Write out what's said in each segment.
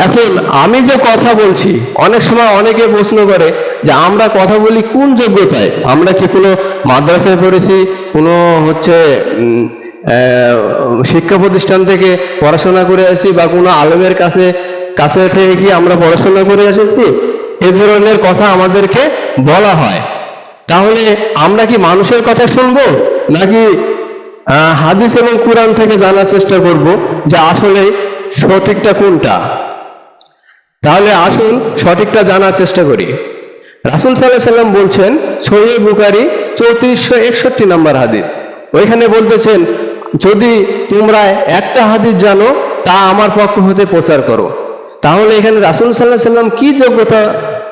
এখন আমি যে কথা বলছি, অনেক সময় অনেকে প্রশ্ন করে যে আমরা কথা বলি কোন যোগ্যতায়? আমরা কি কোনো মাদ্রাসায় পড়েছি, কোনো হচ্ছে শিক্ষা প্রতিষ্ঠান থেকে পড়াশোনা করে আসি, বা কোনো আলেমের কাছে কাছে থেকে কি আমরা পড়াশোনা করে এসেছি? এ ধরনের কথা আমাদেরকে বলা হয়। তাহলে আমরা কি মানুষের কথা শুনবো, নাকি হাদিস এবং কোরআন থেকে জানার চেষ্টা করব যে আসলে সঠিকটা কোনটা? তাহলে আসুন সঠিকটা জানার চেষ্টা করি। রাসূল সাল্লাল্লাহু আলাইহি সাল্লাম বলছেন, সহিহ বুখারী 3461 নম্বর হাদিস, ওইখানে বলতেছেন, যদি তোমরা একটা হাদিস জানো তা আমার পক্ষ হতে প্রচার করো। তাহলে এখানে রাসূল সাল্লাল্লাহু আলাইহি সাল্লাম কি যোগ্যতা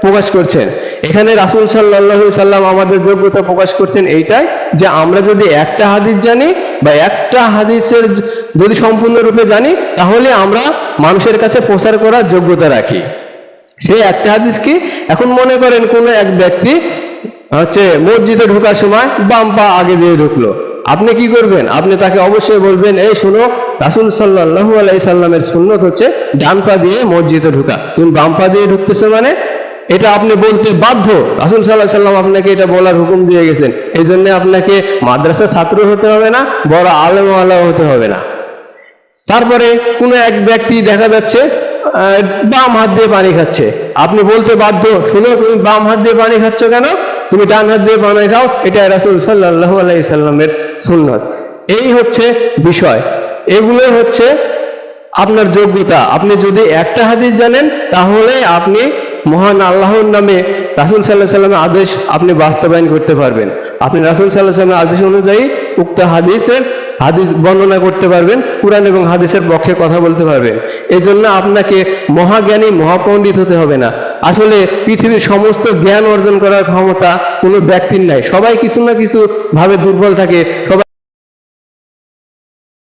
প্রকাশ করছেন? এখানে রাসূল সাল্লাল্লাহু আলাইহি সাল্লাম আমাদের যোগ্যতা প্রকাশ করছেন এইটাই, যে আমরা যদি একটা হাদিস জানি বা একটা হাদিসের যদি সম্পূর্ণরূপে জানি, তাহলে আমরা মানুষের কাছে প্রচার করার যোগ্যতা রাখি। সেই একটা হাদিস কি? এখন মনে করেন কোন এক ব্যক্তি হচ্ছে মসজিদে ঢোকার সময় বাম পা আগে দিয়ে ঢুকলো, আপনি কি করবেন? আপনি তাকে অবশ্যই বলবেন, এই শোনো, রাসূল সাল্লাল্লাহু আলাইহি সাল্লামের সুন্নত হচ্ছে ডান পা দিয়ে মসজিদে ঢোকা, তুমি বাম পা দিয়ে ঢুকতেছো মানে? এটা আপনি বলতে বাধ্য। রাসূল সাল্লাল্লাহু আলাইহি সাল্লাম আপনাকে এটা বলার হুকুম দিয়ে গেছেন। এই জন্য আপনাকে মাদ্রাসার ছাত্র হতে হবে না, বড় আলেম ওয়ালা হতে হবে না। তারপরে কোনো এক ব্যক্তি দেখা যাচ্ছে বাম হাত দিয়ে পানি খাচ্ছে, আপনি বলতে বাধ্য, শুনো, তুমি বাম হাত দিয়ে পানি খাচ্ছ কেন? তুমি ডান হাত দিয়ে পানি খাও, এটা রাসূল সাল্লাল্লাহু আলাইহি সাল্লামের সুন্নত। এই হচ্ছে বিষয়, এগুলোই হচ্ছে আপনার যোগ্যতা। আপনি যদি একটা হাদিস জানেন, তাহলে আপনি মহান আল্লাহর নামে রাসূল সাল্লাল্লাহু আলাইহি সাল্লামের আদেশ আপনি বাস্তবায়ন করতে পারবেন। আপনি রাসূল সাল্লাল্লাহু আলাইহি সাল্লামের আদেশ অনুযায়ী উক্ত হাদিস বর্ণনা করতে পারবেন, কুরআন এবং হাদিসের পক্ষে কথা বলতে পারবেন। এই জন্য আপনাকে মহাজ্ঞানী মহাপণ্ডিত হতে হবে না। আসলে পৃথিবীর সমস্ত জ্ঞান অর্জন করার ক্ষমতা কোনো ব্যক্তির নাই। সবাই কিছু না কিছু ভাবে দুর্বল থাকে, সবাই